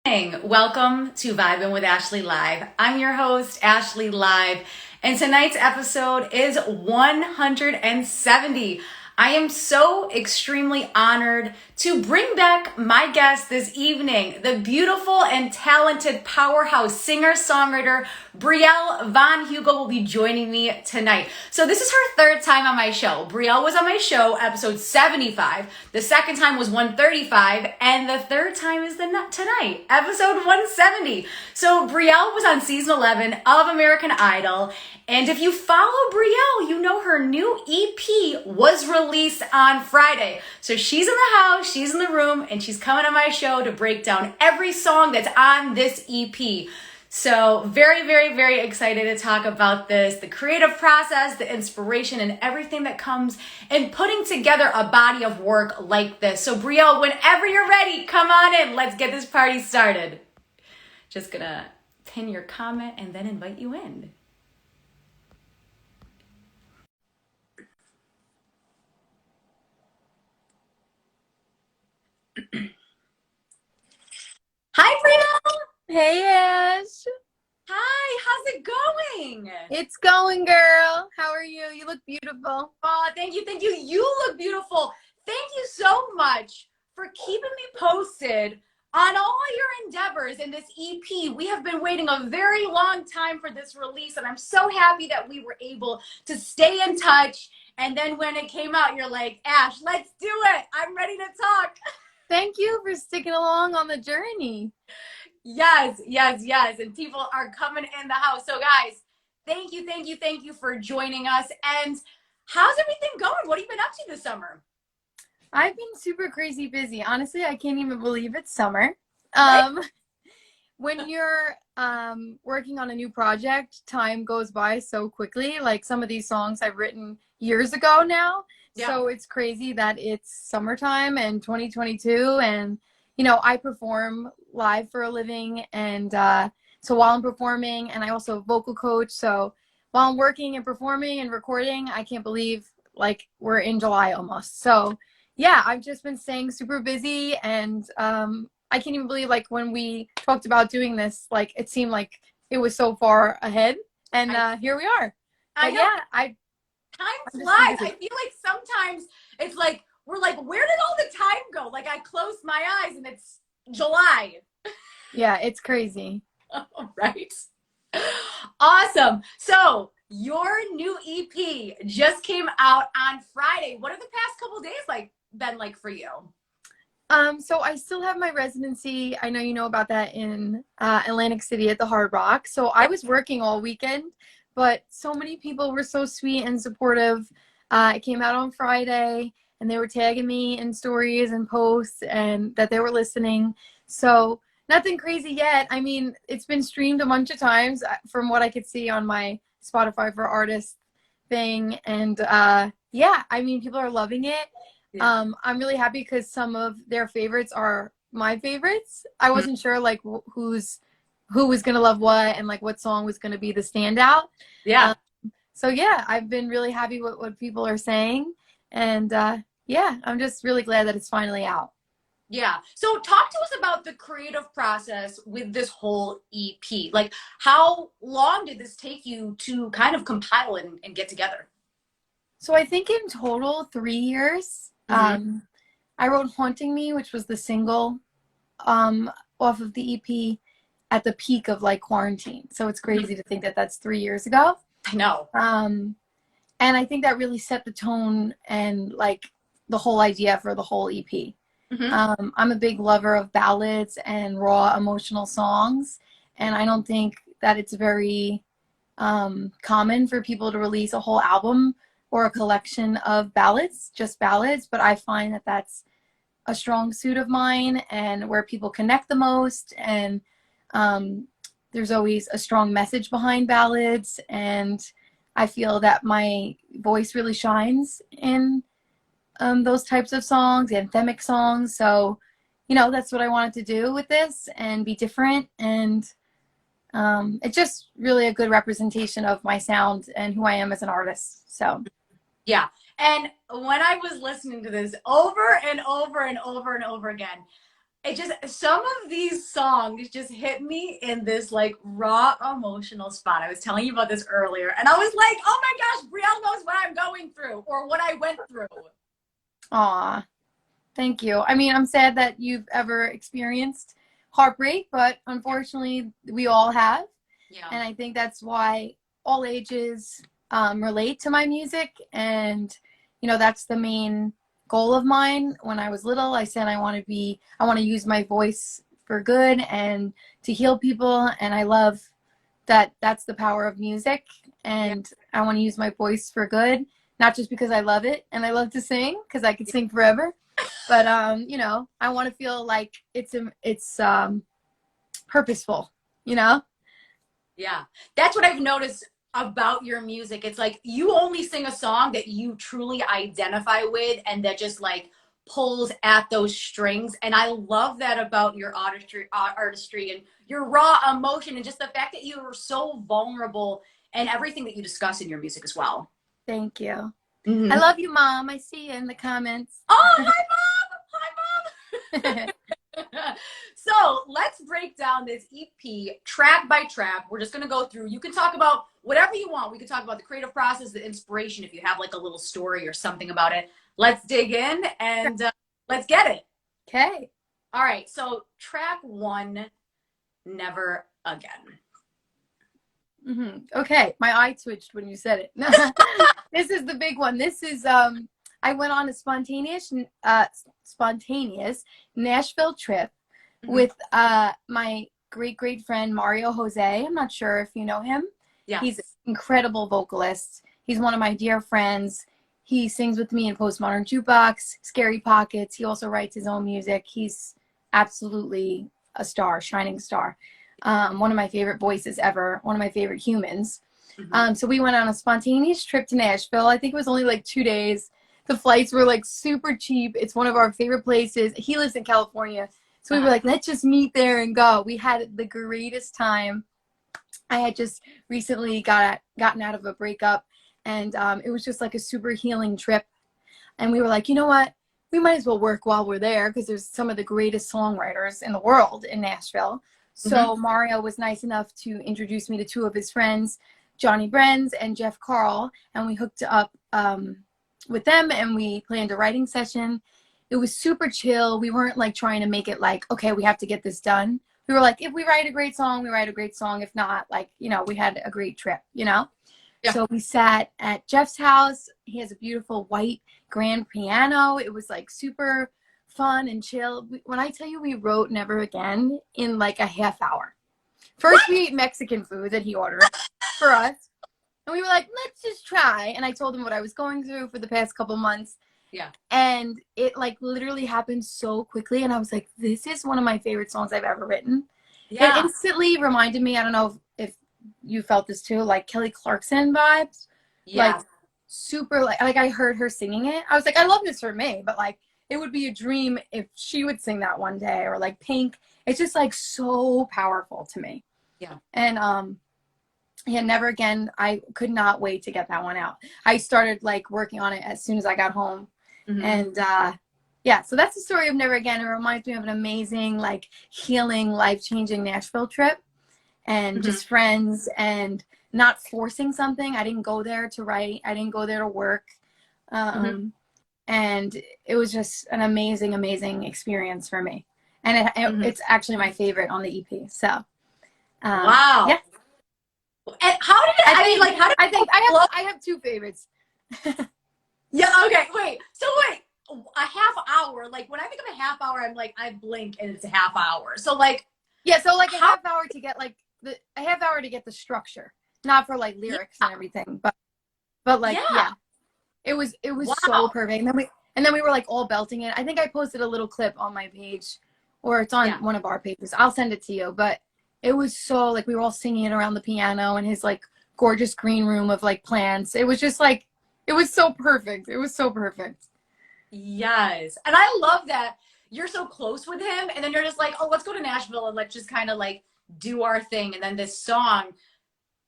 Welcome to Vibin with Ashley Live. I'm your host, Ashley Live, and tonight's episode is 170. I am so extremely honored to bring back my guest this evening, the beautiful and talented powerhouse singer-songwriter Brielle Von Hugel will be joining me tonight. So this is her third time on my show. Brielle was on my show, episode 75. The second time was 135, and the third time is tonight, episode 170. So Brielle was on season 11 of American Idol, and if you follow Brielle, you know her new EP was released on Friday. So she's in the house, she's in the room, and she's coming on my show to break down every song that's on this EP. So very, very, very excited to talk about this, the creative process, the inspiration, and everything that comes in putting together a body of work like this. So Brielle, whenever you're ready, come on in. Let's get this party started. Just gonna pin your comment and then invite you in. Hi, Brielle. Hey, Ash. Hi, how's it going? It's going, girl. How are you? You look beautiful. Oh, thank you, thank you. You look beautiful. Thank you so much for keeping me posted on all your endeavors in this EP. We have been waiting a very long time for this release, and I'm so happy that we were able to stay in touch. And then when it came out, you're like, Ash, let's do it. I'm ready to talk. Thank you for sticking along on the journey. Yes, yes, yes. And people are coming in the house. So guys, thank you for joining us. And how's everything going? What have you been up to this summer? I've been super crazy busy. Honestly, I can't even believe it's summer. Right? When you're working on a new project, time goes by so quickly. Like some of these songs I've written years ago now. Yeah. So it's crazy that it's summertime and 2022. And, you know, I perform live for a living. And so while I'm performing, and I also vocal coach. So while I'm working and performing and recording, I can't believe like we're in July almost. So yeah, I've just been staying super busy. And I can't even believe like when we talked about doing this, like it seemed like it was so far ahead. And here we are. But yeah, time flies. I feel like sometimes it's like, we're like, where did all the time go? Like I closed my eyes and it's July. Yeah, it's crazy. All right. Awesome. So your new EP just came out on Friday. What have the past couple days been like for you? So I still have my residency. I know you know about that in Atlantic City at the Hard Rock. So I was working all weekend, but so many people were so sweet and supportive. It came out on Friday, and they were tagging me in stories and posts and that they were listening. So nothing crazy yet. I mean, it's been streamed a bunch of times from what I could see on my Spotify for Artists thing. And yeah, I mean, people are loving it. Yeah. I'm really happy because some of their favorites are my favorites. I wasn't sure like who was going to love what and like what song was going to be the standout. Yeah. So yeah, I've been really happy with what people are saying. And yeah, I'm just really glad that it's finally out. Yeah. So talk to us about the creative process with this whole EP. Like how long did this take you to kind of compile and get together? So I think in total 3 years. Mm-hmm. I wrote Haunting Me, which was the single off of the EP at the peak of like quarantine. So it's crazy to think that that's 3 years ago. I know. And I think that really set the tone and like the whole idea for the whole EP. Mm-hmm. I'm a big lover of ballads and raw emotional songs. And I don't think that it's very common for people to release a whole album or a collection of ballads, just ballads. But I find that that's a strong suit of mine and where people connect the most. And there's always a strong message behind ballads. And I feel that my voice really shines in those types of songs, anthemic songs. So, you know, that's what I wanted to do with this and be different. And it's just really a good representation of my sound and who I am as an artist. So, yeah. And when I was listening to this over and over and over and over again, it just, some of these songs just hit me in this like raw emotional spot. I was telling you about this earlier, and I was like, oh my gosh, Brielle knows what I'm going through or what I went through. Aw, thank you. I mean, I'm sad that you've ever experienced heartbreak, but unfortunately, we all have. Yeah. And I think that's why all ages relate to my music. And, you know, that's the main goal of mine. When I was little, I said I want to use my voice for good and to heal people. And I love that that's the power of music. Yeah. And I want to use my voice for good, not just because I love it and I love to sing, because I could sing forever. But, you know, I want to feel like it's purposeful, you know? Yeah. That's what I've noticed about your music. It's like you only sing a song that you truly identify with and that just like pulls at those strings. And I love that about your artistry and your raw emotion and just the fact that you are so vulnerable and everything that you discuss in your music as well. Thank you. I Mhm. love you, Mom. I see you in the comments. Oh, hi, Mom. Hi, Mom. So let's break down this EP track by track. We're just going to go through. You can talk about whatever you want. We can talk about the creative process, the inspiration, if you have like a little story or something about it. Let's dig in and let's get it. Okay. All right. So track one, Never Again. Okay. My eye twitched when you said it. This is the big one. This is I went on a spontaneous Nashville trip with my great friend Mario Jose. I'm not sure if you know him. Yes. He's an incredible vocalist. He's one of my dear friends. He sings with me in Postmodern Jukebox, Scary Pockets. He also writes his own music. He's absolutely a star, shining star. One of my favorite voices ever, one of my favorite humans. So we went on a spontaneous trip to Nashville. I think it was only like 2 days. The flights were like super cheap. It's one of our favorite places. He lives in California. So we were like, let's just meet there and go. We had the greatest time. I had just recently gotten out of a breakup, and it was just like a super healing trip. And we were like, you know what? We might as well work while we're there, because there's some of the greatest songwriters in the world in Nashville. So Mario was nice enough to introduce me to two of his friends, Johnny Brenz and Jeff Carl, and we hooked up with them, and we planned a writing session. It was super chill. We weren't like trying to make it like, okay, we have to get this done. We were like, if we write a great song, we write a great song. If not, like, you know, we had a great trip, you know? Yeah. So we sat at Jeff's house. He has a beautiful white grand piano. It was like super fun and chill. When I tell you we wrote Never Again in like a half hour. First, we ate Mexican food that he ordered for us. And we were like, let's just try. And I told him what I was going through for the past couple months. Yeah. And it like literally happened so quickly. And I was like, this is one of my favorite songs I've ever written. Yeah. It instantly reminded me, I don't know if you felt this too, like Kelly Clarkson vibes. Yeah. Like super, like I heard her singing it. I was like, I love this for me, but like it would be a dream if she would sing that one day. Or like Pink. It's just like so powerful to me. Yeah. And yeah, Never Again, I could not wait to get that one out. I started like working on it as soon as I got home. And yeah, so that's the story of Never Again. It reminds me of an amazing, like, healing, life-changing Nashville trip, and just friends, and not forcing something. I didn't go there to write. I didn't go there to work. And it was just an amazing, amazing experience for me. And it's actually my favorite on the EP. So, wow. Yeah. And how did it, I mean, like, how did I have two favorites. Yeah, okay, wait. So wait, a half hour, like when I think of a half hour, I'm like, I blink and it's a half hour. So like, yeah, so like a half hour to get like a half hour to get the structure, not for like lyrics and everything, but like yeah. It was so perfect. And then we were like all belting it. I think I posted a little clip on my page, or it's on one of our pages. I'll send it to you, but it was so like we were all singing it around the piano in his like gorgeous green room of like plants. It was just like, it was so perfect. It was so perfect. Yes. And I love that you're so close with him, and then you're just like, oh, let's go to Nashville and let's just kind of like do our thing. And then this song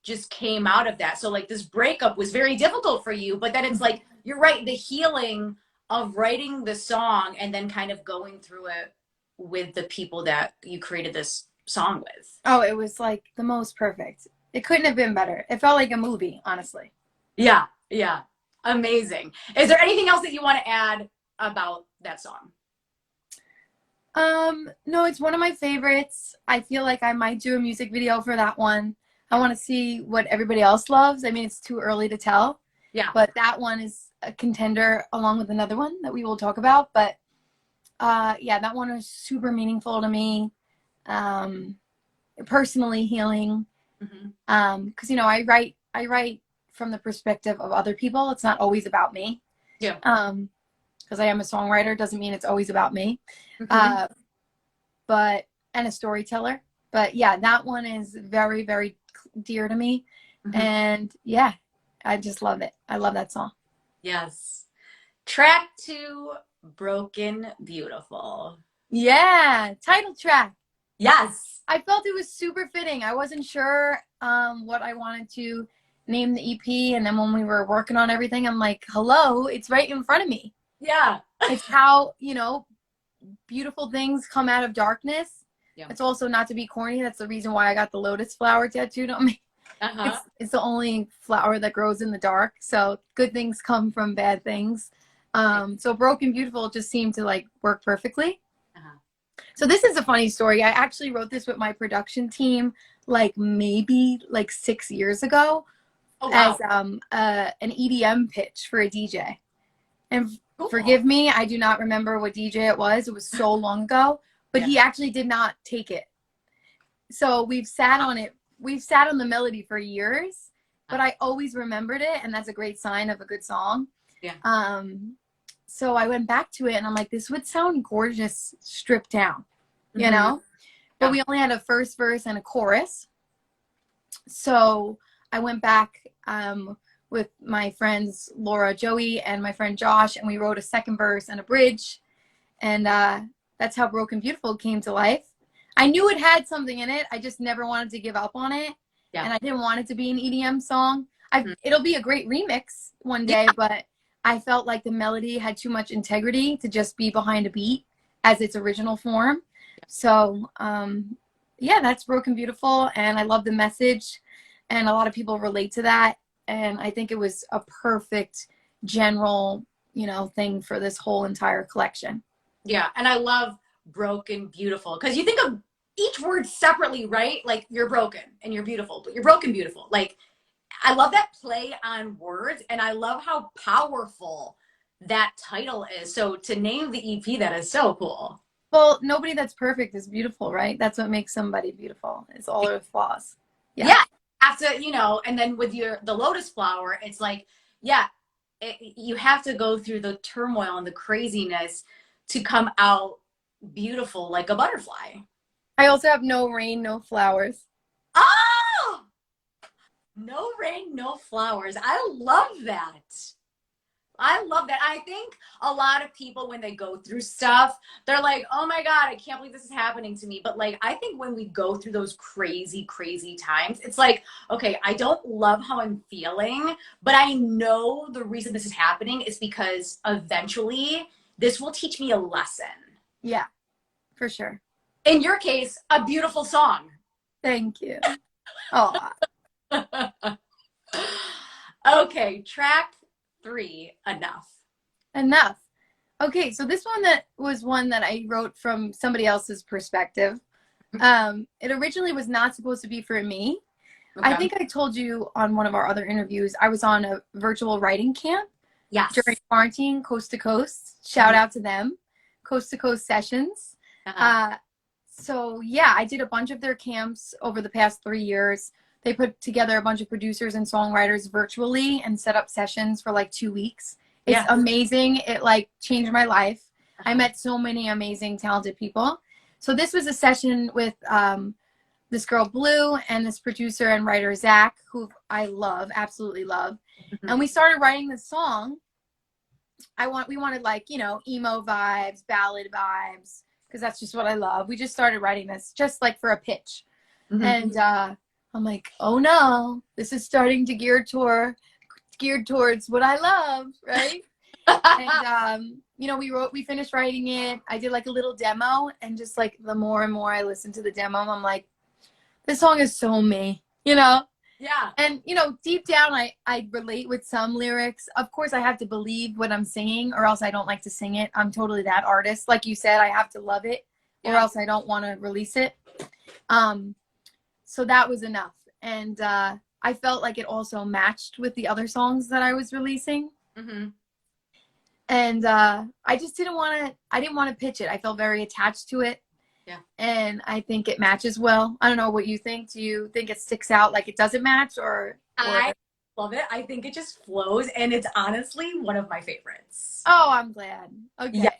just came out of that. So like this breakup was very difficult for you, but then it's like, you're right, the healing of writing the song and then kind of going through it with the people that you created this song with? Oh, it was like the most perfect. It couldn't have been better. It felt like a movie, honestly. Yeah, yeah. Amazing. Is there anything else that you want to add about that song? No, it's one of my favorites. I feel like I might do a music video for that one. I want to see what everybody else loves. I mean, it's too early to tell. Yeah. But that one is a contender along with another one that we will talk about. But yeah, that one was super meaningful to me. Personally healing. Because you know, I write from the perspective of other people. It's not always about me. Yeah. Because I am a songwriter doesn't mean it's always about me. But and a storyteller. But yeah, that one is very, very dear to me. And yeah, I just love it. I love that song. Yes. Track 2, Broken Beautiful. Yeah, title track. Yes. I felt it was super fitting. I wasn't sure what I wanted to name the EP. And then when we were working on everything, I'm like, hello, it's right in front of me. Yeah. It's how, you know, beautiful things come out of darkness. Yeah. It's also not to be corny. That's the reason why I got the lotus flower tattooed on me. It's the only flower that grows in the dark. So good things come from bad things. So Broken Beautiful just seemed to like work perfectly. So this is a funny story. I actually wrote this with my production team like maybe like 6 years ago as an EDM pitch for a DJ. And forgive me, I do not remember what DJ it was. It was so long ago, but he actually did not take it. So we've sat on it. We've sat on the melody for years, but I always remembered it, and that's a great sign of a good song. Yeah. So I went back to it, and I'm like, this would sound gorgeous stripped down, you know? But we only had a first verse and a chorus. So I went back with my friends Laura, Joey, and my friend Josh, and we wrote a second verse and a bridge, and that's how Broken Beautiful came to life. I knew it had something in it. I just never wanted to give up on it. Yeah. And I didn't want it to be an EDM song. It'll be a great remix one day, but I felt like the melody had too much integrity to just be behind a beat as its original form. So, yeah, that's Broken Beautiful. And I love the message. And a lot of people relate to that. And I think it was a perfect general, you know, thing for this whole entire collection. Yeah. And I love Broken Beautiful, because you think of each word separately, right? Like you're broken and you're beautiful, but you're broken beautiful. Like I love that play on words, and I love how powerful that title is. So to name the EP, that is so cool. Well, nobody that's perfect is beautiful, right? That's what makes somebody beautiful. It's all their flaws. Yeah. Have to, you know, and then with the lotus flower, it's like, you have to go through the turmoil and the craziness to come out beautiful like a butterfly. I also have no rain, no flowers. Oh! No rain, no flowers. I love that. I love that. I think a lot of people, when they go through stuff, they're like, oh my God, I can't believe this is happening to me. But like, I think when we go through those crazy, crazy times, it's like, okay, I don't love how I'm feeling, but I know the reason this is happening is because eventually this will teach me a lesson. Yeah, for sure. In your case, a beautiful song. Thank you. Oh. Okay, track 3, Enough. Okay, so this one was one that I wrote from somebody else's perspective. It originally was not supposed to be for me. Okay. I think I told you on one of our other interviews, I was on a virtual writing camp during quarantine, Coast to Coast. Shout out to them, Coast to Coast Sessions. So yeah, I did a bunch of their camps over the past 3 years. They put together a bunch of producers and songwriters virtually and set up sessions for like 2 weeks. It's amazing. It like changed my life. I met so many amazing, talented people. So this was a session with this girl Blue and this producer and writer Zach, who I love, absolutely love. And we started writing this song. We wanted like, you know, emo vibes, ballad vibes, because that's just what I love. We just started writing this just like for a pitch. And I'm like, oh no, this is starting to geared towards what I love, right? And you know, we finished writing it. I did like a little demo, and just like the more and more I listened to the demo, I'm like, this song is so me, you know? Yeah. And you know, deep down I relate with some lyrics. Of course I have to believe what I'm singing, or else I don't like to sing it. I'm totally that artist. Like you said, I have to love it, or else I don't want to release it. So that was enough. And I felt like it also matched with the other songs that I was releasing. Mm-hmm. And I just didn't want to pitch it. I felt very attached to it. Yeah. And I think it matches well. I don't know what you think. Do you think it sticks out like it doesn't match, or? I love it. I think it just flows, and it's honestly one of my favorites. Oh, I'm glad. Okay. Yeah.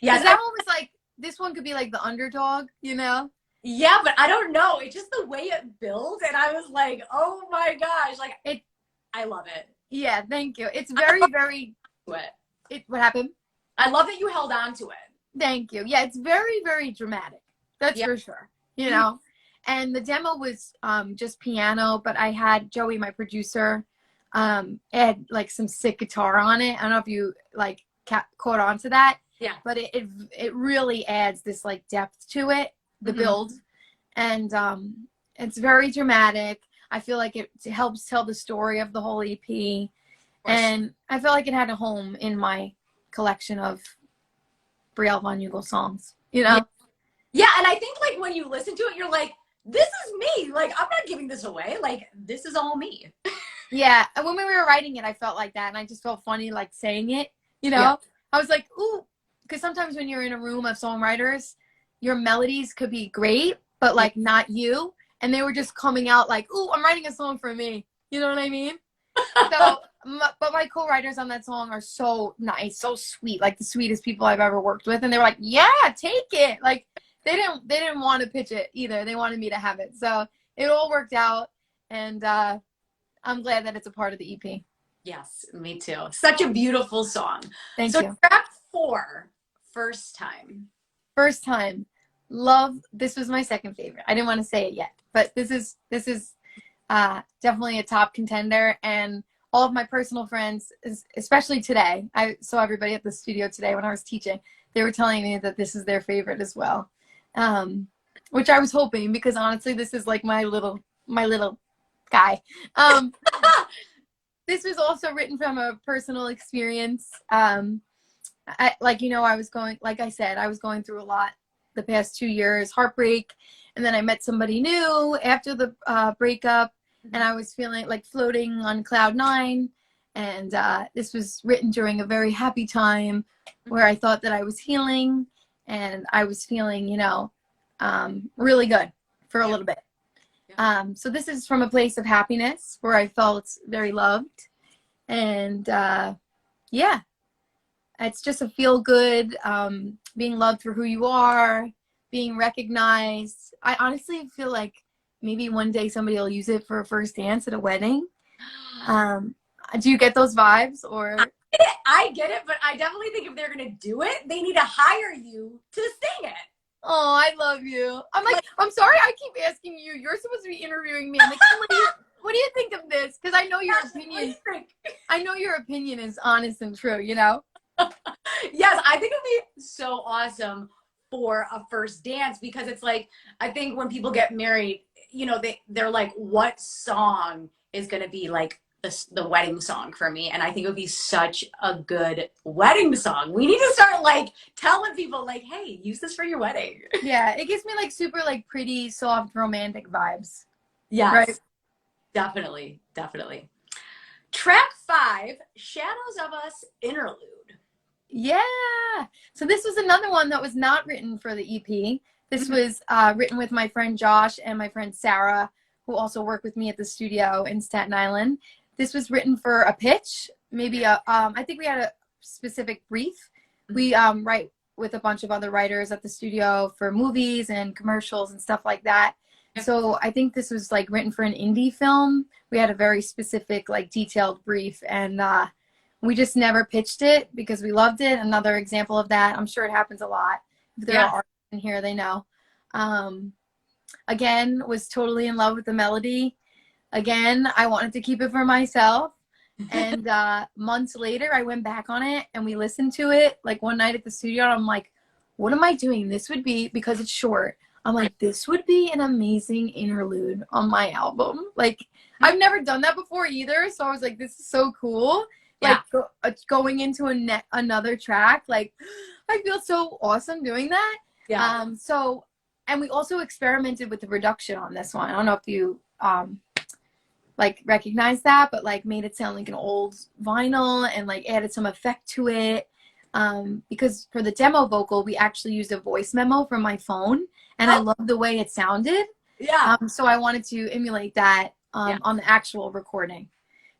Because that one was like, this one could be like the underdog, you know? Yeah, but I don't know. It's just the way it builds, and I was like, oh my gosh, like I love it. Yeah, thank you. It's very, very. What happened? I love that you held on to it. Thank you. Yeah, it's very, very dramatic. That's for sure. You know, and the demo was just piano, but I had Joey, my producer, add like some sick guitar on it. I don't know if you like caught on to that. Yeah. But it really adds this like depth to it, the build, and it's very dramatic. I feel like it helps tell the story of the whole EP, and I feel like it had a home in my collection of Brielle Von Hugel songs. You know. Yeah, and I think like when you listen to it, you're like, this is me. Like, I'm not giving this away. Like, this is all me. Yeah, and when we were writing it, I felt like that, and I just felt funny like saying it, you know? Yeah. I was like, ooh, because sometimes when you're in a room of songwriters, your melodies could be great, but like not you, and they were just coming out like, ooh, I'm writing a song for me. You know what I mean? So, but my co-writers on that song are so nice, so sweet, like the sweetest people I've ever worked with, and they were like, yeah, take it. Like, they didn't want to pitch it either. They wanted me to have it. So it all worked out, and I'm glad that it's a part of the EP. Yes, me too. Such a beautiful song. Thank you. So track 4, First Time. First Time. Love. This was my second favorite. I didn't want to say it yet, but this is definitely a top contender, and all of my personal friends, especially today, I saw everybody at the studio today when I was teaching, they were telling me that this is their favorite as well. Which I was hoping, because honestly, this is like my little guy. This was also written from a personal experience. Like, you know, I was going through a lot the past 2 years, heartbreak, and then I met somebody new after the breakup, and I was feeling like floating on cloud 9, and this was written during a very happy time where I thought that I was healing, and I was feeling, you know, really good for a little bit. So this is from a place of happiness where I felt very loved, and yeah, it's just a feel good, being loved for who you are, being recognized. I honestly feel like maybe one day somebody will use it for a first dance at a wedding. Do you get those vibes? Or I get it, but I definitely think if they're gonna do it, they need to hire you to sing it. Oh, I love you. I'm like, I'm sorry I keep asking you. You're supposed to be interviewing me. I'm like, what do you think of this? Because I know your opinion. I know your opinion is honest and true, you know? Yes, I think it'd be so awesome for a first dance, because it's like, I think when people get married, you know, they're like, what song is going to be like the wedding song for me? And I think it would be such a good wedding song. We need to start like telling people like, hey, use this for your wedding. Yeah, it gives me like super like pretty soft romantic vibes. Yes, right? Definitely. Track 5, Shadows of Us Interlude. Yeah. So this was another one that was not written for the EP. This was written with my friend Josh and my friend Sarah, who also work with me at the studio in Staten Island. This was written for a pitch, maybe I think we had a specific brief. We write with a bunch of other writers at the studio for movies and commercials and stuff like that. So I think this was like written for an indie film. We had a very specific, like detailed brief, and we just never pitched it because we loved it. Another example of that. I'm sure it happens a lot. If there are artists in here, they know. Again, was totally in love with the melody. Again, I wanted to keep it for myself. And months later, I went back on it and we listened to it like one night at the studio. And I'm like, what am I doing? This would be, because it's short, I'm like, this would be an amazing interlude on my album. Like, I've never done that before either. So I was like, this is so cool. Like, going into another track, like, I feel so awesome doing that. Yeah. So, and we also experimented with the production on this one. I don't know if you like recognize that, but like made it sound like an old vinyl and like added some effect to it. Because for the demo vocal, we actually used a voice memo from my phone, and I loved the way it sounded. Yeah. So I wanted to emulate that on the actual recording.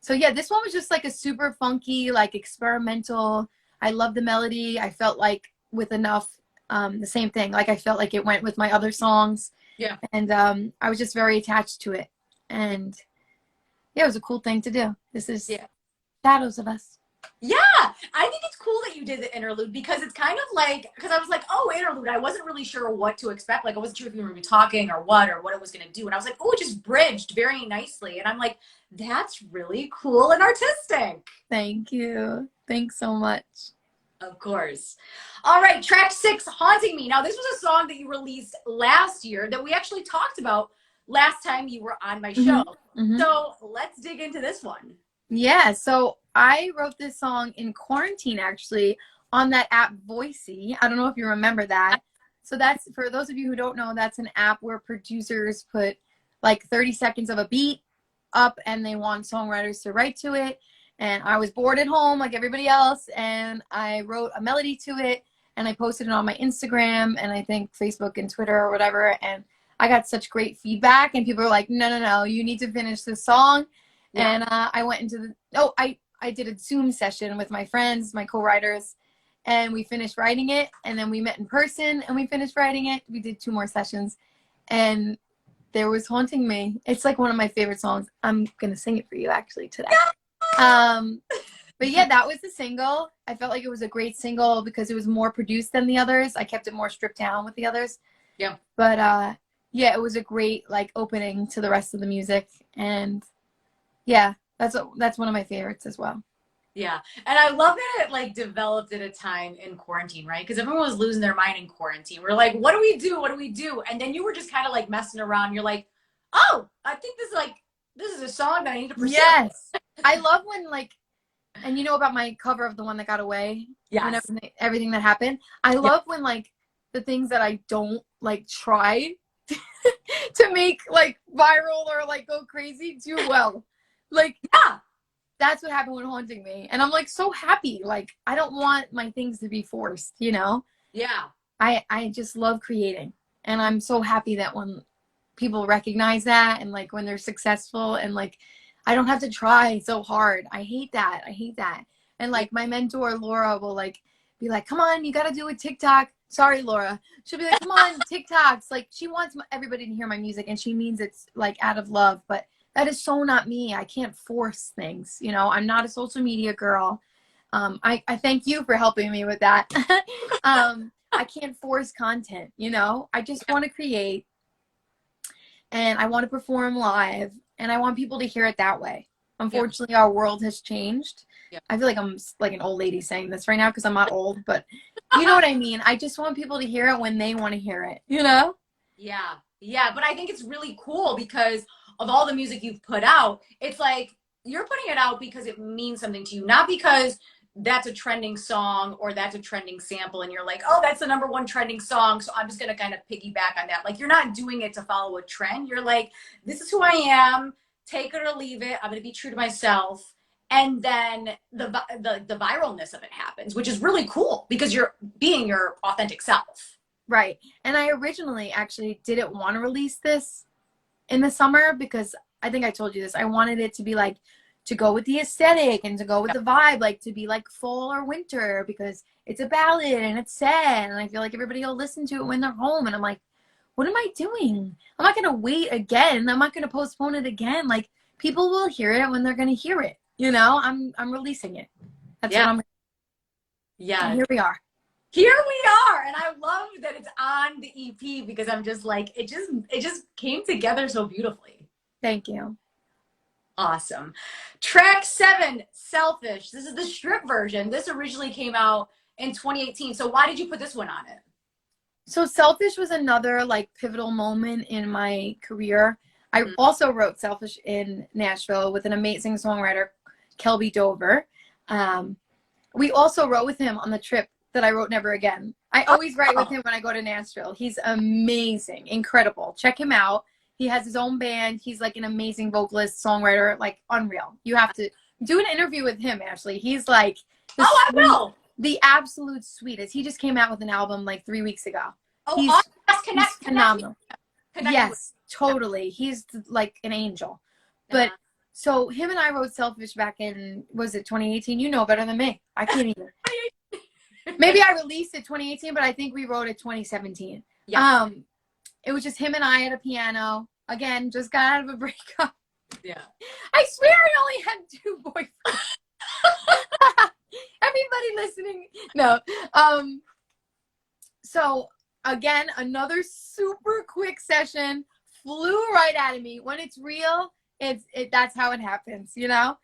So yeah, this one was just like a super funky, like experimental. I love the melody. I felt like with enough, the same thing. Like I felt like it went with my other songs. Yeah. And I was just very attached to it. And yeah, it was a cool thing to do. This is Shadows of Us. Yeah, I think it's cool that you did the interlude because it's kind of like, because I was like, oh, interlude. I wasn't really sure what to expect. Like, I wasn't sure if you were going to be talking or what it was going to do. And I was like, oh, it just bridged very nicely. And I'm like, that's really cool and artistic. Thank you. Thanks so much. Of course. All right, track 6, Haunting Me. Now, this was a song that you released last year that we actually talked about last time you were on my show. So let's dig into this one. Yeah, so I wrote this song in quarantine, actually, on that app Voicey. I don't know if you remember that. So that's, for those of you who don't know, that's an app where producers put like 30 seconds of a beat up and they want songwriters to write to it. And I was bored at home like everybody else, and I wrote a melody to it, and I posted it on my Instagram and I think Facebook and Twitter or whatever. And I got such great feedback, and people were like, no, you need to finish this song. Yeah. And I went into I did a Zoom session with my friends, my co-writers, and we finished writing it. And then we met in person and we finished writing it. We did 2 more sessions, and there was Haunting Me. It's like one of my favorite songs. I'm going to sing it for you actually today. But yeah, that was the single. I felt like it was a great single because it was more produced than the others. I kept it more stripped down with the others. Yeah. But yeah, it was a great like opening to the rest of the music. And yeah, that's one of my favorites as well. Yeah. And I love that it like developed at a time in quarantine, right? Because everyone was losing their mind in quarantine. We're like, what do we do? What do we do? And then you were just kind of like messing around. You're like, oh, I think this is a song that I need to pursue. Yes. I love when like, and you know about my cover of The One That Got Away? Yes. And everything that happened. I love when like the things that I don't like try to make like viral or like go crazy do well. Like, yeah, that's what happened with Haunting Me. And I'm like so happy. Like, I don't want my things to be forced, you know? Yeah. I just love creating. And I'm so happy that when people recognize that and like when they're successful and like I don't have to try so hard. I hate that. And like my mentor Laura will like be like, come on, you got to do a TikTok. Sorry, Laura. She'll be like, come on, TikToks. Like she wants everybody to hear my music and she means it's like out of love. But that is so not me. I can't force things. You know, I'm not a social media girl. I thank you for helping me with that. I can't force content, you know, I just want to create and I want to perform live and I want people to hear it that way. Unfortunately, our world has changed. I feel like I'm like an old lady saying this right now because I'm not old, but you know what I mean? I just want people to hear it when they want to hear it, you know? Yeah. Yeah. But I think it's really cool because of all the music you've put out, it's like you're putting it out because it means something to you, not because that's a trending song or that's a trending sample and you're like, oh, that's the #1 trending song, so I'm just going to kind of piggyback on that. Like, you're not doing it to follow a trend. You're like, this is who I am, take it or leave it, I'm going to be true to myself. And then the viralness of it happens, which is really cool because you're being your authentic self. Right. And I originally actually didn't want to release this in the summer because I think I told you this. I wanted it to be like to go with the aesthetic and to go with the vibe, like to be like fall or winter because it's a ballad and it's sad and I feel like everybody will listen to it when they're home. And I'm like, what am I doing? I'm not going to wait again. I'm not going to postpone it again. Like people will hear it when they're going to hear it. You know, I'm releasing it. That's what I'm. Yeah. And here we are. Here we are. And I love that it's on the EP because I'm just like, it just came together so beautifully. Thank you. Awesome. Track 7, Selfish. This is the strip version. This originally came out in 2018. So why did you put this one on it? So Selfish was another like pivotal moment in my career. I Mhm. also wrote Selfish in Nashville with an amazing songwriter, Kelby Dover. We also wrote with him on the trip that I wrote Never Again. I always write with him when I go to Nashville. He's amazing, incredible. Check him out. He has his own band. He's like an amazing vocalist, songwriter, like unreal. You have to do an interview with him, Ashley. He's like Oh, I will. the absolute sweetest. He just came out with an album like 3 weeks ago. Oh, He's yes, he's phenomenal. connect with. Yes, totally. He's like an angel. Yeah. But so him and I wrote Selfish back in, was it 2018? You know better than me. I can't even. Maybe I released it 2018, but I think we wrote it 2017. Yes. It was just him and I at a piano. Again, just got out of a breakup. Yeah. I swear I only had 2 boyfriends. Everybody listening. No. So again, another super quick session, flew right out of me. When it's real, that's how it happens, you know?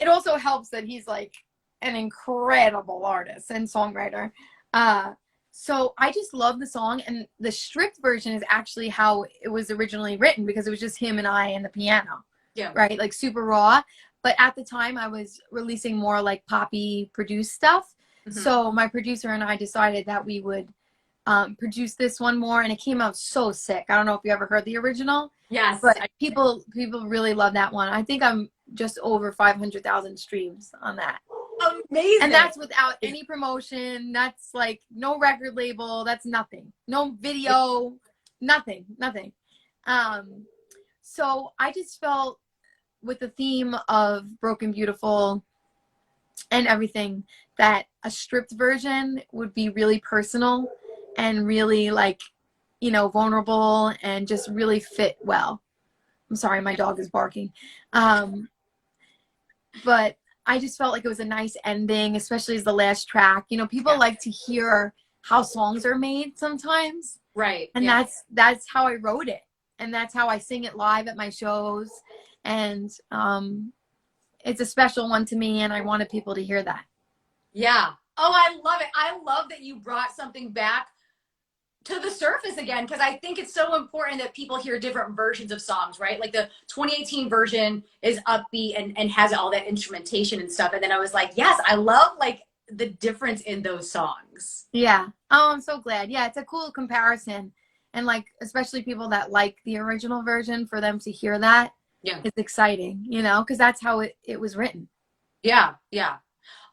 It also helps that he's like an incredible artist and songwriter. So I just love the song, and the stripped version is actually how it was originally written, because it was just him and I and the piano. Yeah. Right? Like super raw. But at the time I was releasing more like poppy produced stuff. Mm-hmm. So my producer and I decided that we would produce this one more, and it came out so sick. I don't know if you ever heard the original. Yes. But people really love that one. I think I'm just over 500,000 streams on that. Amazing. And that's without any promotion. That's like no record label. That's nothing. No video. Nothing. So I just felt, with the theme of Broken Beautiful and everything, that a stripped version would be really personal and really like, you know, vulnerable and just really fit well. I'm sorry, my dog is barking. But I just felt like it was a nice ending, especially as the last track. You know, people like to hear how songs are made sometimes. Right. And that's how I wrote it. And that's how I sing it live at my shows. And it's a special one to me, and I wanted people to hear that. Yeah. Oh, I love it. I love that you brought something back to the surface again, because I think it's so important that people hear different versions of songs, right? Like the 2018 version is upbeat and has all that instrumentation and stuff. And then I was like, yes, I love like the difference in those songs. Yeah. Oh, I'm so glad. Yeah, it's a cool comparison. And like, especially people that like the original version, for them to hear that. Yeah. It's exciting, you know, because that's how it was written. Yeah, yeah.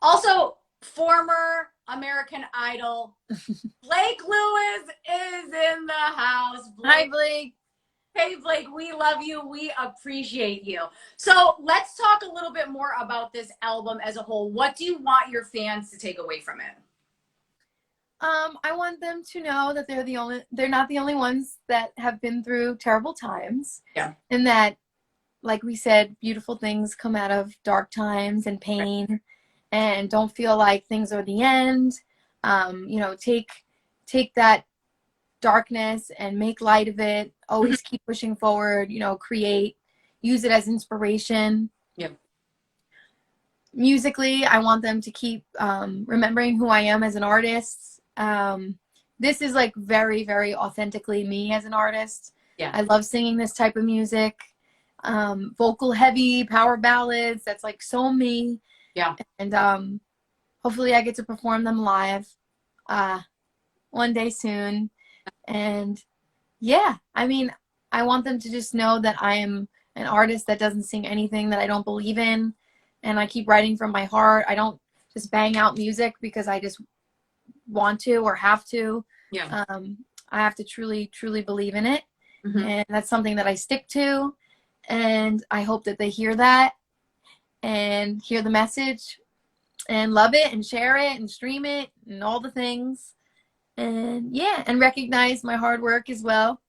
Also, former American Idol Blake Lewis is in the house. Blake. Hi, Blake. Hey, Blake, we love you. We appreciate you. So let's talk a little bit more about this album as a whole. What do you want your fans to take away from it? I want them to know that they're not the only ones that have been through terrible times. Yeah. And that, like we said, beautiful things come out of dark times and pain. Right. And don't feel like things are the end. You know, take that darkness and make light of it. Always keep pushing forward, you know, create, use it as inspiration. Yep. Musically, I want them to keep remembering who I am as an artist. This is like very, very authentically me as an artist. Yeah. I love singing this type of music. Vocal heavy, power ballads. That's like so me. Yeah. And hopefully I get to perform them live one day soon. And yeah, I mean, I want them to just know that I am an artist that doesn't sing anything that I don't believe in. And I keep writing from my heart. I don't just bang out music because I just want to or have to. Yeah. I have to truly, truly believe in it. Mm-hmm. And that's something that I stick to. And I hope that they hear that and hear the message and love it and share it and stream it and all the things. And yeah, and recognize my hard work as well.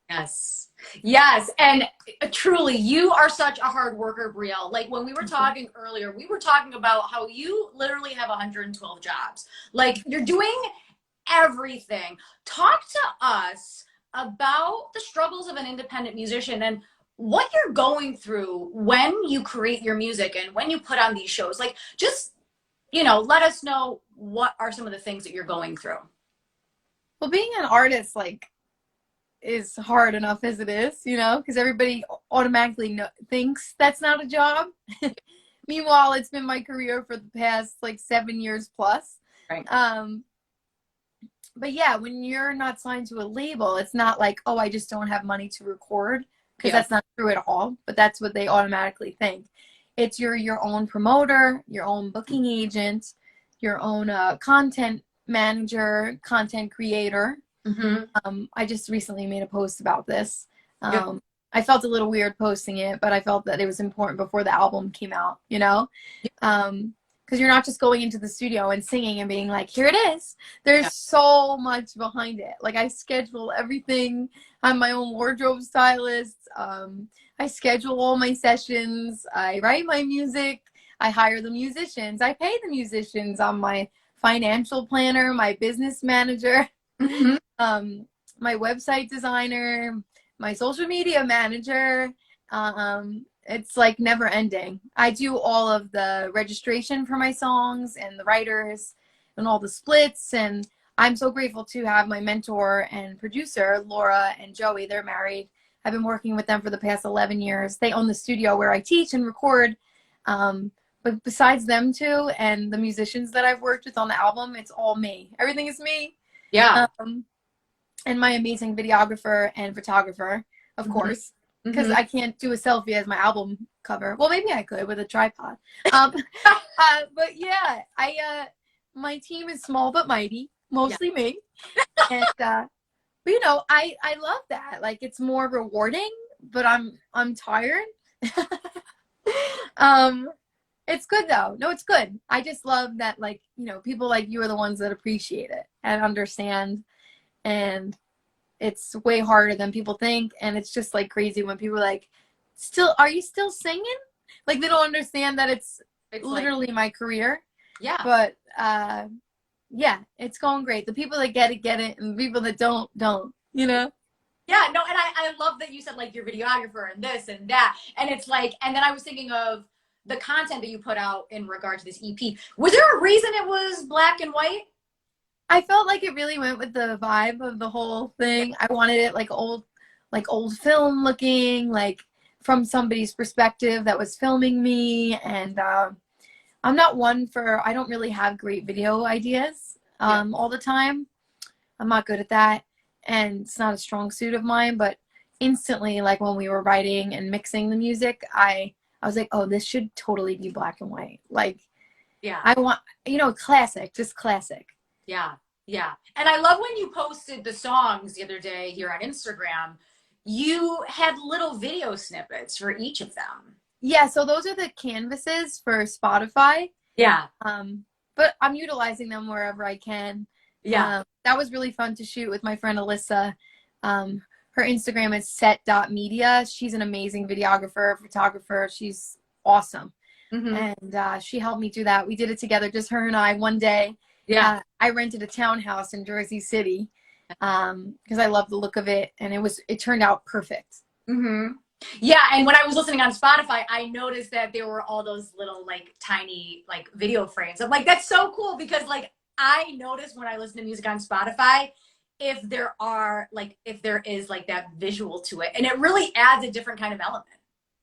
Yes. Yes. And truly, you are such a hard worker, Brielle. Like when we were talking earlier, we were talking about how you literally have 112 jobs. Like you're doing everything. Talk to us about the struggles of an independent musician and what you're going through when you create your music and when you put on these shows. Like, just, let us know what are some of the things that you're going through. Well, being an artist, like, is hard enough as it is, because everybody automatically thinks that's not a job. Meanwhile, it's been my career for the past like 7 years plus. Right. But yeah, when you're not signed to a label, it's not like, oh, I just don't have money to record, because that's not true at all. But that's what they automatically think. It's your own promoter, your own booking agent, your own content manager, content creator. Mm-hmm. I just recently made a post about this. I felt a little weird posting it, but I felt that it was important before the album came out, because you're not just going into the studio and singing and being like, here it is. There's so much behind it. Like, I schedule everything. I'm my own wardrobe stylist. I schedule all my sessions. I write my music. I hire the musicians. I pay the musicians. I'm my financial planner, my business manager, my website designer, my social media manager. It's like never ending. I do all of the registration for my songs and the writers and all the splits. And I'm so grateful to have my mentor and producer, Laura and Joey. They're married. I've been working with them for the past 11 years. They own the studio where I teach and record. But besides them two and the musicians that I've worked with on the album, it's all me. Everything is me. Yeah. And my amazing videographer and photographer, of course, because I can't do a selfie as my album cover. Well, maybe I could with a tripod. But yeah, my team is small but mighty, mostly me. And but I love that. Like, it's more rewarding, but I'm tired. It's good though. No, it's good. I just love that, like, people like you are the ones that appreciate it and understand. And it's way harder than people think. And it's just like crazy when people are like, are you still singing? Like, they don't understand that it's literally like my career. Yeah. But yeah, it's going great. The people that get it, and the people that don't. Yeah, no, and I love that you said, like, your videographer and this and that. And it's like, and then I was thinking of the content that you put out in regard to this EP. Was there a reason it was black and white? I felt like it really went with the vibe of the whole thing. I wanted it like old film looking, like from somebody's perspective that was filming me. And I'm not I don't really have great video ideas all the time. I'm not good at that. And it's not a strong suit of mine, but instantly, like, when we were writing and mixing the music, I was like, oh, this should totally be black and white. Like, I want, classic, just classic. Yeah. Yeah. And I love when you posted the songs the other day here on Instagram, you had little video snippets for each of them. Yeah. So those are the canvases for Spotify. Yeah. But I'm utilizing them wherever I can. Yeah. That was really fun to shoot with my friend Alyssa. Her Instagram is set.media. She's an amazing videographer, photographer. She's awesome. And she helped me do that. We did it together, just her and I, one day. Yeah. I rented a townhouse in Jersey City because I love the look of it, and it turned out perfect. Yeah, and when I was listening on Spotify, I noticed that there were all those little, like, tiny, like, video frames. I'm like, that's so cool, because, like, I notice when I listen to music on Spotify, if there is like that visual to it, and it really adds a different kind of element.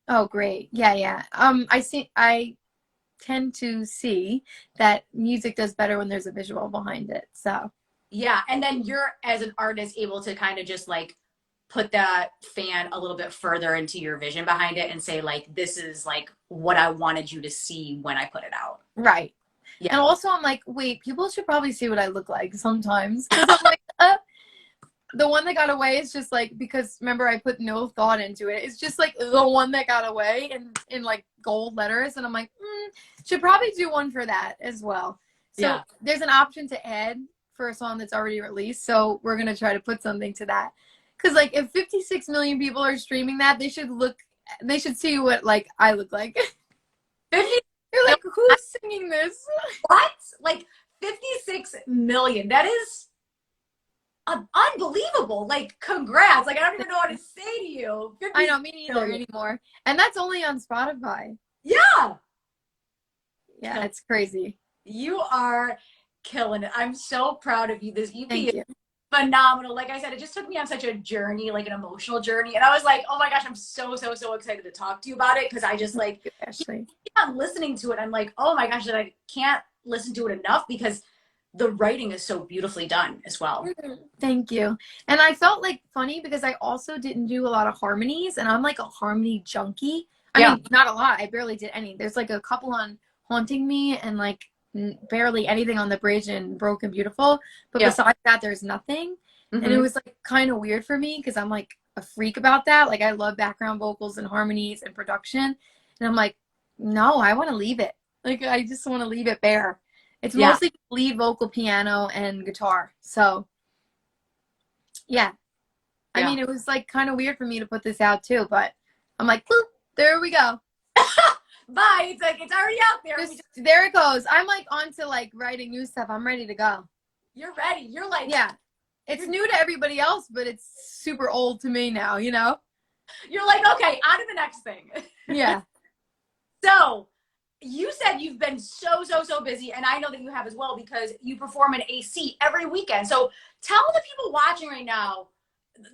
Oh, great. Yeah. I tend to see that music does better when there's a visual behind it. So yeah, and then you're, as an artist, able to kind of just like put that fan a little bit further into your vision behind it and say, like, this is like what I wanted you to see when I put it out. Right. Yeah. And also I'm like, wait, people should probably see what I look like sometimes, because I'm like, the one that got away is just like, because remember, I put no thought into it. It's just like the one that got away in like gold letters. And I'm like, should probably do one for that as well. So there's an option to add for a song that's already released. So we're going to try to put something to that. Because like, if 56 million people are streaming that, they should see what, like, I look like. They're like, who's singing this? What? Like, 56 million. That is unbelievable. Like, congrats. Like, I don't even know what to say to you. I know, me neither anymore. And that's only on Spotify. Yeah. Yeah, it's crazy. You are killing it. I'm so proud of you. This EP Thank you. is phenomenal. Like I said, it just took me on such a journey, like an emotional journey. And I was like, oh my gosh, I'm so, so, so excited to talk to you about it. Cause I just like Ashley. keep on listening to it. I'm like, oh my gosh, that I can't listen to it enough because the writing is so beautifully done as well. Thank you. And I felt like funny because I also didn't do a lot of harmonies, and I'm like a harmony junkie. I mean, not a lot. I barely did any. There's like a couple on Haunting Me and like barely anything on the bridge and Broken Beautiful. But besides that, there's nothing. And it was like kind of weird for me because I'm like a freak about that. Like I love background vocals and harmonies and production. And I'm like, no, I want to leave it. Like I just want to leave it bare. It's mostly lead vocal, piano, and guitar. So, yeah. I mean, it was like kind of weird for me to put this out too, but I'm like, boop, there we go. Bye. It's like, it's already out there. There it goes. I'm like on to like writing new stuff. I'm ready to go. You're ready. You're like, yeah. It's new to everybody else, but it's super old to me now, you know? You're like, okay, on to the next thing. Yeah. So, you said you've been so, so, so busy, and I know that you have as well because you perform in AC every weekend. So tell the people watching right now,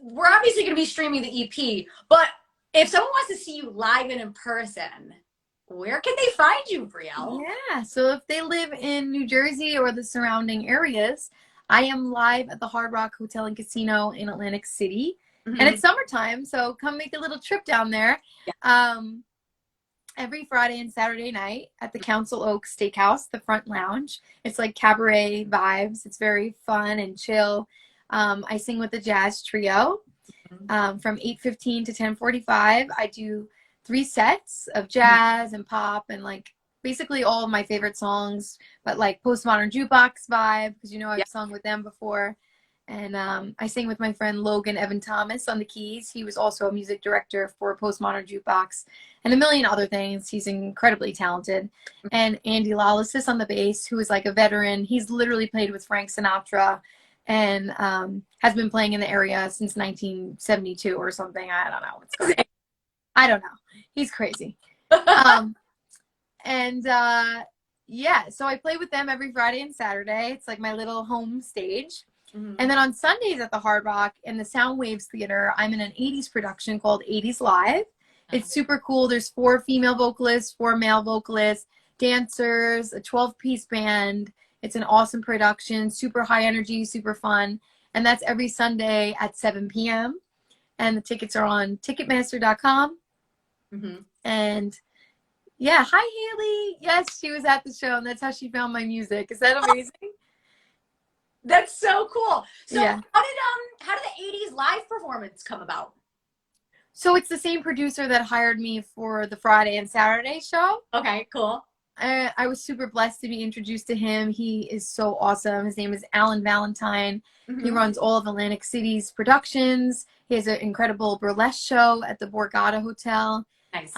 we're obviously going to be streaming the EP, but if someone wants to see you live and in person, where can they find you, Brielle? Yeah, so if they live in New Jersey or the surrounding areas, I am live at the Hard Rock Hotel and Casino in Atlantic City. And it's summertime, so come make a little trip down there. Every Friday and Saturday night at the Council Oaks Steakhouse, the front lounge. It's like cabaret vibes. It's very fun and chill. I sing with the jazz trio from 8:15 to 10:45. I do 3 sets of jazz and pop and like basically all of my favorite songs, but like postmodern jukebox vibe because you know I've sung with them before. And I sing with my friend Logan Evan Thomas on the keys. He was also a music director for Postmodern Jukebox and a million other things. He's incredibly talented. And Andy Lawless on the bass, who is like a veteran. He's literally played with Frank Sinatra and has been playing in the area since 1972 or something. I don't know what's going on. I don't know. He's crazy. Yeah, so I play with them every Friday and Saturday. It's like my little home stage. And then on Sundays at the Hard Rock in the Sound Waves Theater, I'm in an 80s production called 80s Live. It's super cool. There's 4 female vocalists, 4 male vocalists, dancers, a 12-piece band. It's an awesome production, super high energy, super fun. And that's every Sunday at 7 p.m. And the tickets are on Ticketmaster.com. And yeah, hi Haley. Yes, she was at the show, and that's how she found my music. Is that amazing? That's so cool. So how did the 80s live performance come about? So it's the same producer that hired me for the Friday and Saturday show. Okay, cool. I was super blessed to be introduced to him. He is so awesome. His name is Alan Valentine. He runs all of Atlantic City's productions. He has an incredible burlesque show at the Borgata Hotel. Nice.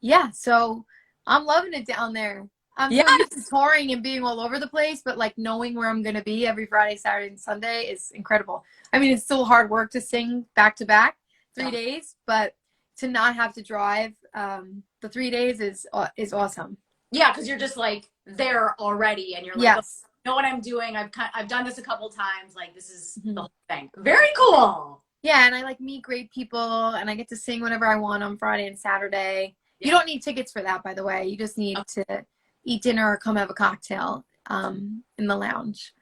Yeah, so I'm loving it down there. I'm so used to touring and being all over the place, but like knowing where I'm going to be every Friday, Saturday, and Sunday is incredible. I mean, it's still hard work to sing back to back 3 days, but to not have to drive the 3 days is awesome. Yeah, because you're just like there already, and you're like, oh, I know what I'm doing. I've done this a couple times. Like this is the whole thing. Very cool. Yeah, and I like meet great people, and I get to sing whenever I want on Friday and Saturday. You don't need tickets for that, by the way. You just need to eat dinner or come have a cocktail in the lounge.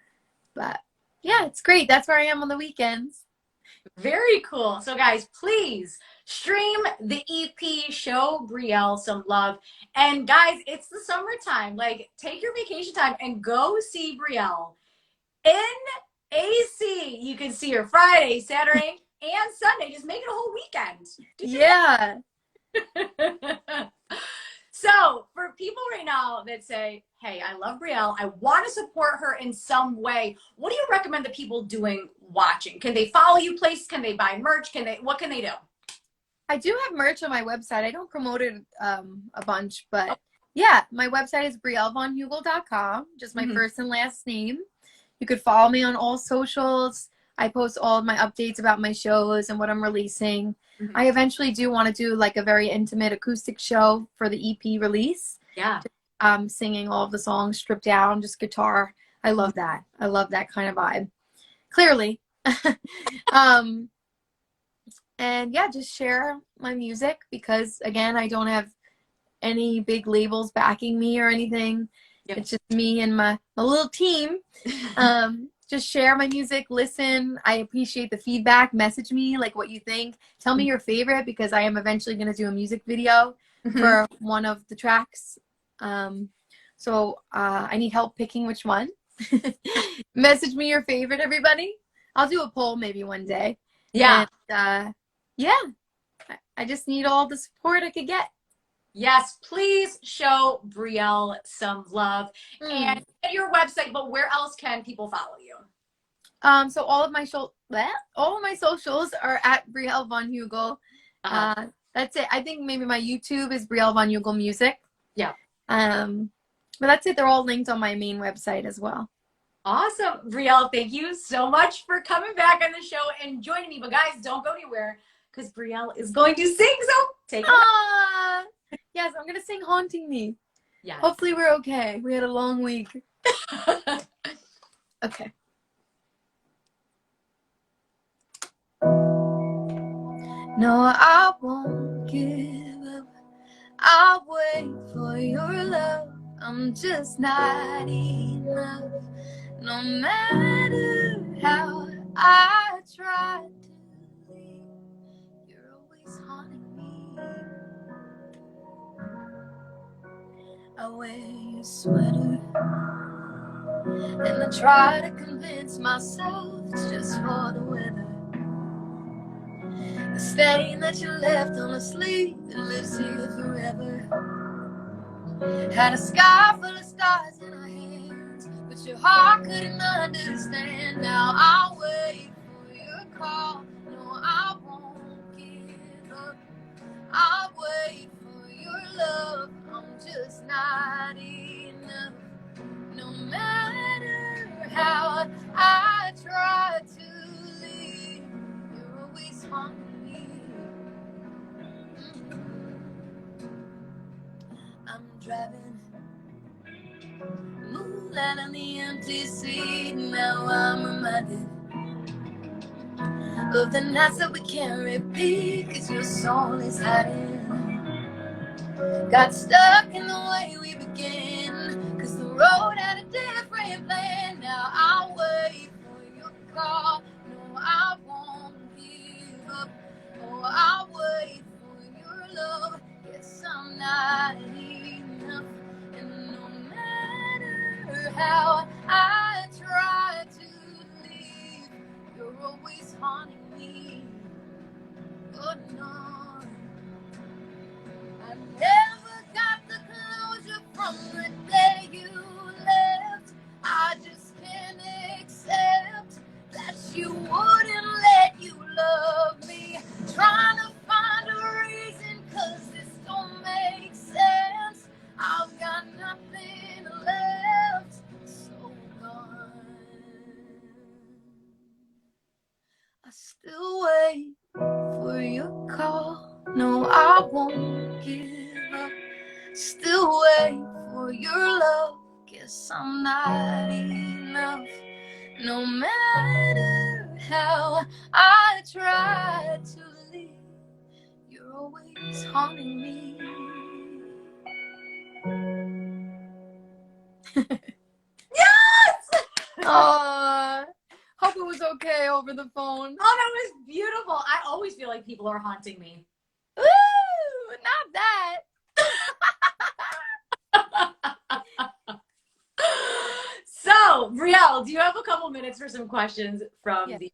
But yeah, it's great. That's where I am on the weekends. Very cool. So guys, please stream the EP, show Brielle some love. And guys, it's the summertime. Like take your vacation time and go see Brielle in AC. You can see her Friday, Saturday, and Sunday. Just make it a whole weekend. Yeah. So for people right now that say, hey, I love Brielle, I want to support her in some way, what do you recommend the people doing watching? Can they follow you places? Can they buy merch? What can they do? I do have merch on my website. I don't promote it a bunch, but yeah, my website is briellevonhugel.com, just my first and last name. You could follow me on all socials. I post all of my updates about my shows and what I'm releasing. Mhm. I eventually do want to do like a very intimate acoustic show for the EP release. Yeah. Singing all of the songs stripped down, just guitar. I love that. I love that kind of vibe. Clearly. And yeah, just share my music because again, I don't have any big labels backing me or anything. Yep. It's just me and my little team. Just share my music, listen. I appreciate the feedback. Message me like what you think. Tell me your favorite because I am eventually going to do a music video for one of the tracks. So I need help picking which one. Message me your favorite, everybody. I'll do a poll maybe one day. Yeah. And yeah, I just need all the support I could get. Yes, please show Brielle some love and at your website, but where else can people follow you? So all of my socials are at Brielle Von Hugel. That's it. I think maybe my YouTube is Brielle Von Hugel Music. Yeah. But that's it. They're all linked on my main website as well. Awesome. Brielle, thank you so much for coming back on the show and joining me. But guys, don't go anywhere because Brielle is going to sing. So take it. Yes, I'm going to sing Haunting Me. Yeah. Hopefully we're okay. We had a long week. Okay. No, I won't give up. I'll wait for your love. I'm just not enough. No matter how I try to leave, you're always haunting me. I wear your sweater and I try to convince myself it's just for the weather. The stain that you left on a sleeve that lives here forever. Had a sky full of stars in our hands, but your heart couldn't understand. Now I'll wait for your call. No, I won't give up. I'll wait for your love. I'm just not enough. No matter how I try to leave, you're always haunting me. I'm driving, moonlight on the empty seat. Now I'm reminded of the nights that we can't repeat, 'cause your soul is hiding. Got stuck in the way we began, 'cause the road had a different plan. Now I'll wait for your call. No, I won't give up. Oh, I'll wait for your love. Guess I'm not enough. And no matter how I try to leave, you're always haunting me. Oh no, I never got the closure from the day you left. I just can't accept that you wouldn't let you love me. Trying to find a reason, 'cause this don't make sense. I've got nothing left, so gone. I still wait for your call. No, I won't give up. Still wait for your love. Guess I'm not enough. No matter how I try to leave, you're always haunting me. Yes! Hope it was okay over the phone. Oh, that was beautiful. I always feel like people are haunting me. Ooh, not that. So, Brielle, do you have a couple minutes for some questions from the...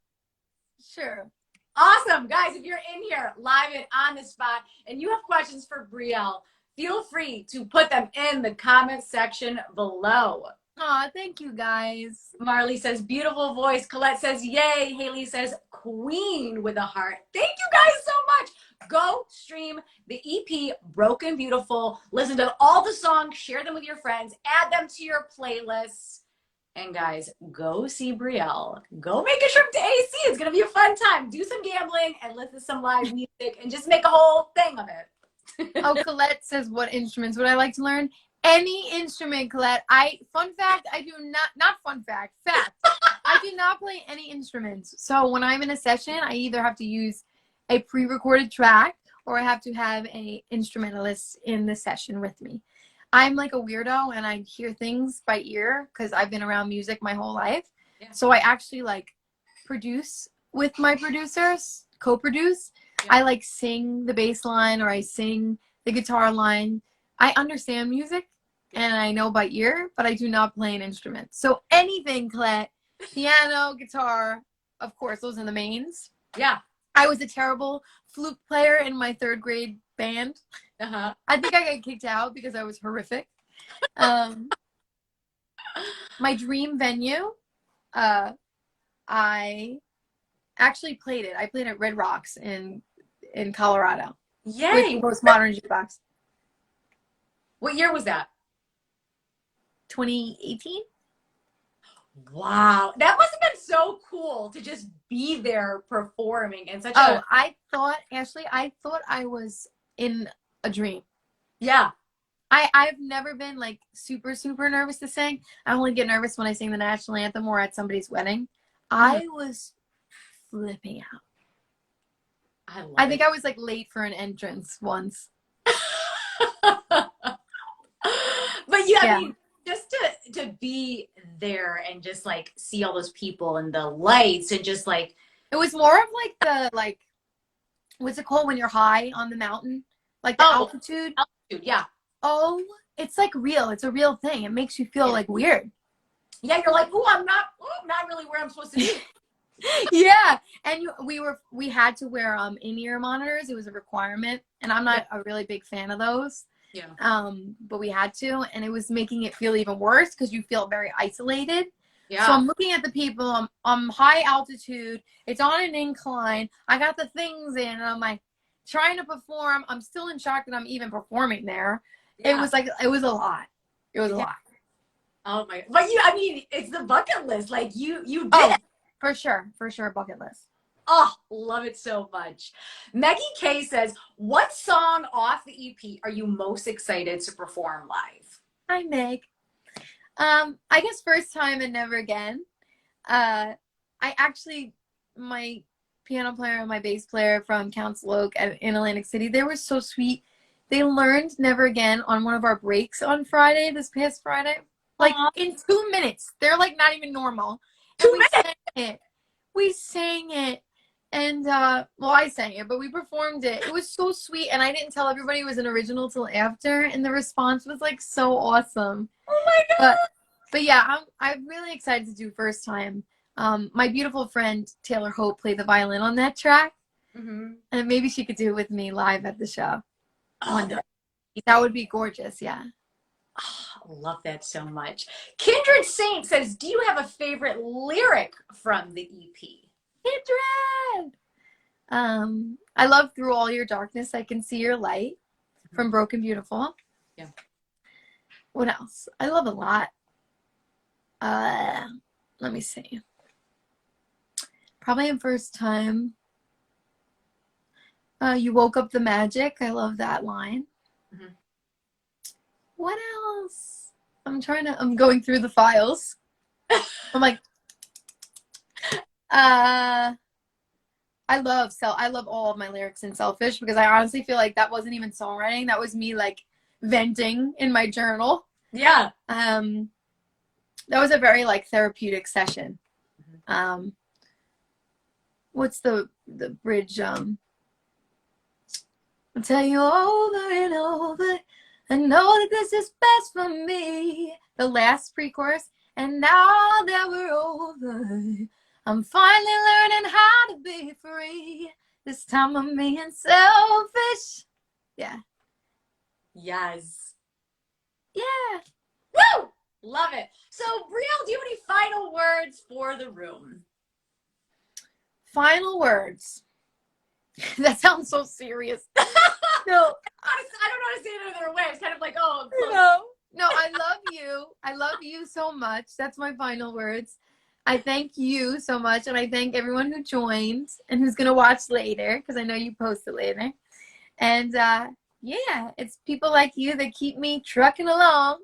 Sure. Awesome. Guys, if you're in here live and on the spot and you have questions for Brielle, feel free to put them in the comment section below. Aw, thank you guys. Marley says, beautiful voice. Colette says, yay. Haley says, queen with a heart. Thank you guys so much. Go stream the EP, Broken Beautiful. Listen to all the songs. Share them with your friends. Add them to your playlists. And guys, go see Brielle. Go make a trip to AC. It's going to be a fun time. Do some gambling and listen to some live music and just make a whole thing of it. Oh, Colette says, what instruments would I like to learn? Any instrument, Colette. Fun fact, I do not fun fact, I do not play any instruments. So when I'm in a session, I either have to use a pre-recorded track or I have to have a instrumentalist in the session with me. I'm like a weirdo and I hear things by ear because I've been around music my whole life. Yeah. So I actually like produce with my producers, co-produce. Yeah. I like sing the bass line or I sing the guitar line. I understand music and I know by ear, but I do not play an instrument. So anything, Colette, piano, guitar, of course, those are the mains. Yeah. I was a terrible flute player in my 3rd grade band. Uh-huh. I think I got kicked out because I was horrific. My dream venue, I actually played it. I played at Red Rocks in Colorado. Yay! With the most modern jukebox. What year was that? 2018. Wow, that must have been so cool to just be there performing in such I thought I was in a dream. Yeah. I've never been like super nervous to sing. I only get nervous when I sing the national anthem or at somebody's wedding. I was flipping out. I think I was like late for an entrance once. But yeah, I mean, just to be there and just like see all those people and the lights and just like it was more of like the what's it called when you're high on the mountain, like the altitude. Yeah. Oh, it's like real. It's a real thing. It makes you feel like weird. Yeah, you're like, I'm not really where I'm supposed to be. Yeah, and we had to wear in-ear monitors. It was a requirement, and I'm not a really big fan of those. Yeah. But we had to, and it was making it feel even worse because you feel very isolated. Yeah. So I'm looking at the people. I'm high altitude. It's on an incline. I got the things in, and I'm like trying to perform. I'm still in shock that I'm even performing there. Yeah. It was a lot. It was a lot. Oh my! But I mean, it's the bucket list. Like you did it. For sure, bucket list. Oh, love it so much. Maggie K says, what song off the EP are you most excited to perform live? Hi, Meg. I guess First Time and Never Again. My piano player and my bass player from Council Oak in Atlantic City, they were so sweet. They learned Never Again on one of our breaks on Friday, this past Friday. Like in 2 minutes. They're like not even normal. And we sang it. And I sang it, but we performed it. It was so sweet, and I didn't tell everybody it was an original till after, and the response was like so awesome. Oh my god! But yeah, I'm really excited to do First Time. My beautiful friend Taylor Hope played the violin on that track, and maybe she could do it with me live at the show one day. That would be gorgeous. Yeah. Oh, I love that so much. Kindred Saint says, do you have a favorite lyric from the EP? Kindred! I love Through All Your Darkness, I Can See Your Light from Broken Beautiful. Yeah. What else? I love a lot. Let me see. Probably in First Time. You Woke Up the Magic. I love that line. What else? I'm going through the files. I'm like, I love all of my lyrics in Selfish because I honestly feel like that wasn't even songwriting. That was me like venting in my journal. Yeah. That was a very like therapeutic session. What's the bridge? I'll tell you over and over. I know that this is best for me. The last pre-chorus. And now that we're over, I'm finally learning how to be free. This time I'm being selfish. Yeah. Yes. Yeah. Woo! Love it. So, Brielle, do you have any final words for the room? Final words. That sounds so serious. No. I don't know how to say it another way. It's kind of like, No, I love you. I love you so much. That's my final words. I thank you so much, and I thank everyone who joined and who's gonna watch later because I know you post it later. And yeah, it's people like you that keep me trucking along.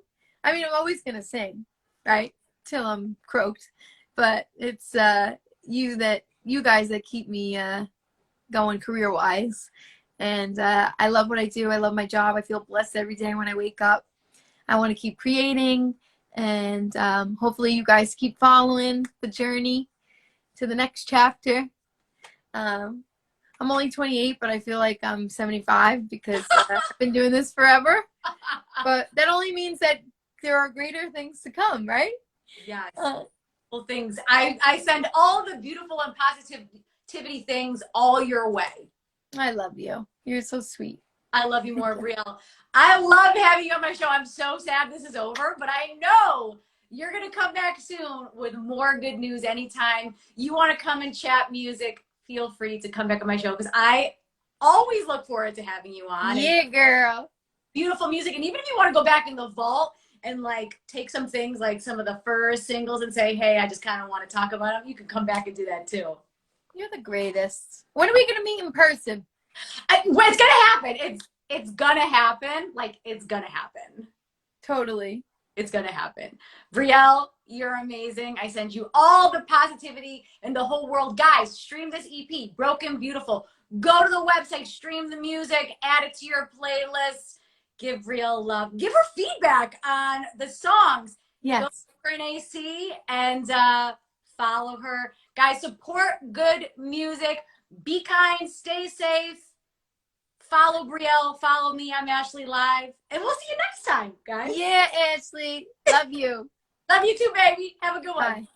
I mean, I'm always gonna sing, right, till I'm croaked, but it's you guys that keep me going career wise. And I love what I do. I love my job. I feel blessed every day when I wake up. I want to keep creating, and hopefully you guys keep following the journey to the next chapter. Um, I'm only 28, but I feel like I'm 75 because I've been doing this forever. But that only means that there are greater things to come, right? Yes. Well, things. I send all the beautiful and positivity things all your way. I love you. You're so sweet. I love you more, Brielle. I love having you on my show. I'm so sad this is over, but I know you're going to come back soon with more good news anytime you want to come and chat music. Feel free to come back on my show because I always look forward to having you on. Yeah, girl. Beautiful music. And even if you want to go back in the vault and like take some things like some of the first singles and say, hey, I just kind of want to talk about them, you can come back and do that too. You're the greatest. When are we going to meet in person? Well, it's gonna happen. It's gonna happen. Like it's gonna happen. Totally. It's gonna happen. Brielle, you're amazing. I send you all the positivity in the whole world. Guys, stream this EP, Broken Beautiful. Go to the website, stream the music, add it to your playlist. Give Brielle love. Give her feedback on the songs. Yes. Go for an AC and follow her. Guys, support good music. Be kind, stay safe. Follow Brielle, follow me. I'm Ashley Live. And we'll see you next time, guys. Yeah, Ashley. Love you. Love you too, baby. Have a good one. Bye.